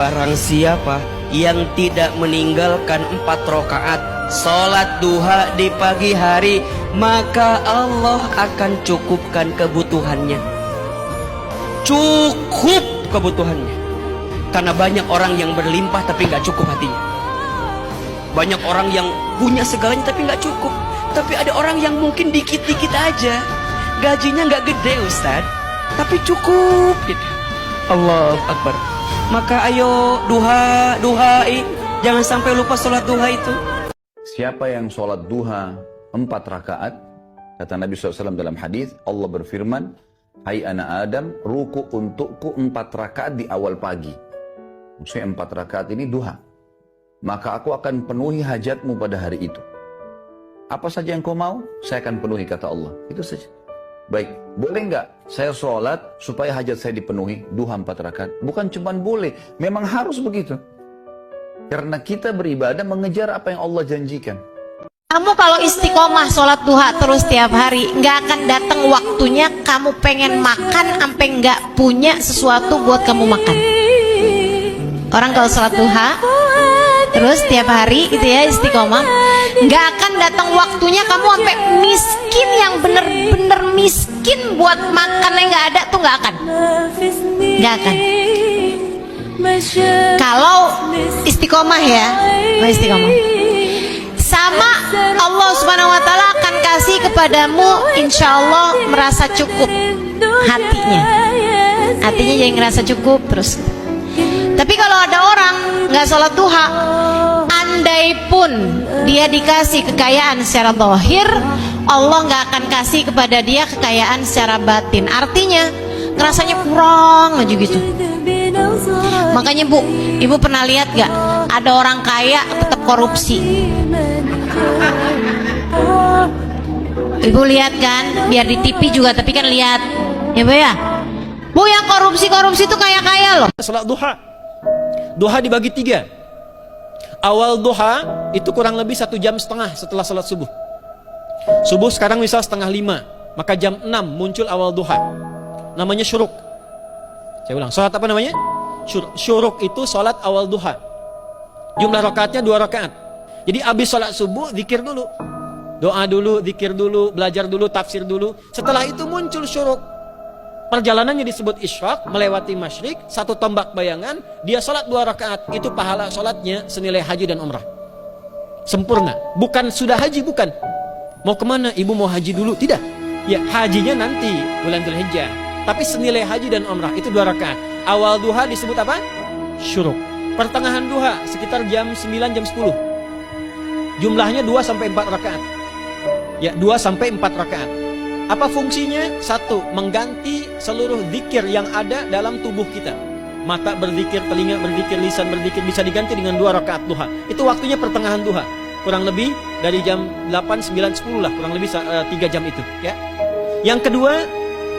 Barang siapa yang tidak meninggalkan 4 rakaat sholat duha di pagi hari, maka Allah akan cukupkan kebutuhannya. Cukup kebutuhannya. Karena banyak orang yang berlimpah tapi nggak cukup hatinya. Banyak orang yang punya segalanya tapi nggak cukup. Tapi ada orang yang mungkin dikit-dikit aja, gajinya nggak gede Ustaz, tapi cukup gitu. Allahu Akbar. Maka ayo duhai, jangan sampai lupa sholat duha itu. Siapa yang sholat duha 4 rakaat, kata Nabi SAW dalam hadis, Allah berfirman, hai anak Adam, ruku untukku 4 rakaat di awal pagi. Maksudnya 4 rakaat ini duha. Maka aku akan penuhi hajatmu pada hari itu. Apa saja yang kau mau, saya akan penuhi, kata Allah. Itu saja. Baik, boleh nggak saya sholat supaya hajat saya dipenuhi, duha 4 rakaat? Bukan cuma boleh, memang harus begitu. Karena kita beribadah mengejar apa yang Allah janjikan. Kamu kalau istiqomah sholat duha terus tiap hari, nggak akan datang waktunya kamu pengen makan sampai nggak punya sesuatu buat kamu makan. Orang kalau sholat duha terus tiap hari gitu ya istiqomah, nggak akan datang waktunya kamu sampai miskin yang bener-bener miskin buat makannya nggak ada tuh, nggak akan. Kalau istiqomah ya, istiqomah. Sama Allah Subhanahu Wa Taala akan kasih kepadamu, insya Allah merasa cukup hatinya jadi ngerasa cukup terus. Tapi kalau ada orang nggak sholat duha, andai pun dia dikasih kekayaan secara zahir, Allah nggak akan kasih kepada dia kekayaan secara batin. Artinya ngerasanya kurang aja gitu. Makanya Bu, Ibu pernah lihat gak ada orang kaya tetap korupsi? Ibu lihat kan, biar di TV juga, tapi kan lihat ya Bu ya. Bu, yang korupsi itu kaya-kaya loh. Salat duha dibagi 3. Awal duha itu kurang lebih 1,5 jam setelah salat subuh. Subuh sekarang misal 4:30, maka jam 6 muncul awal duha. Namanya syuruk. Saya ulang, salat apa namanya? Syuruk itu salat awal duha. Jumlah rakaatnya 2 rakaat. Jadi habis salat subuh zikir dulu, doa dulu, zikir dulu, belajar dulu, tafsir dulu. Setelah itu muncul syuruk. Perjalanannya disebut isyraq, melewati masyrik, 1 tombak bayangan, dia salat 2 rakaat. Itu pahala salatnya senilai haji dan umrah. Sempurna. Bukan sudah haji, bukan. Mau kemana? Ibu mau haji dulu? Tidak. Ya, hajinya nanti bulan Dzulhijjah. Tapi senilai haji dan umrah itu 2 rakaat. Awal duha disebut apa? Syuruk. Pertengahan duha sekitar jam 9, jam 10. Jumlahnya 2 sampai 4 rakaat. Ya, 2 sampai 4 rakaat. Apa fungsinya? 1, mengganti seluruh zikir yang ada dalam tubuh kita. Mata berzikir, telinga berzikir, lisan berzikir, bisa diganti dengan 2 rakaat duha. Itu waktunya pertengahan duha. Kurang lebih dari jam 8, 9, 10 lah, kurang lebih 3 jam itu, ya. Yang kedua,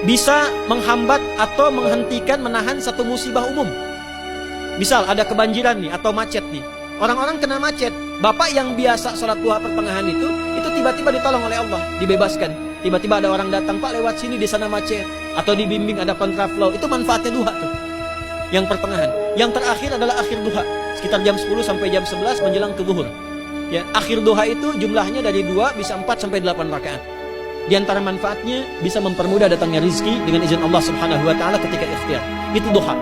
bisa menghambat atau menghentikan, menahan satu musibah umum. Misal ada kebanjiran nih atau macet nih. Orang-orang kena macet. Bapak yang biasa sholat duha pertengahan itu tiba-tiba ditolong oleh Allah, dibebaskan. Tiba-tiba ada orang datang, Pak lewat sini di sana macet, atau dibimbing ada kontraflow. Itu manfaatnya duha tuh. Yang pertengahan. Yang terakhir adalah akhir duha, sekitar jam 10 sampai jam 11 menjelang ke zuhur. Ya, akhir duha itu jumlahnya dari 2 bisa 4 sampai 8 rakaat. Di antara manfaatnya bisa mempermudah datangnya rizki dengan izin Allah Subhanahu Wa Taala ketika ikhtiar. Itu duha.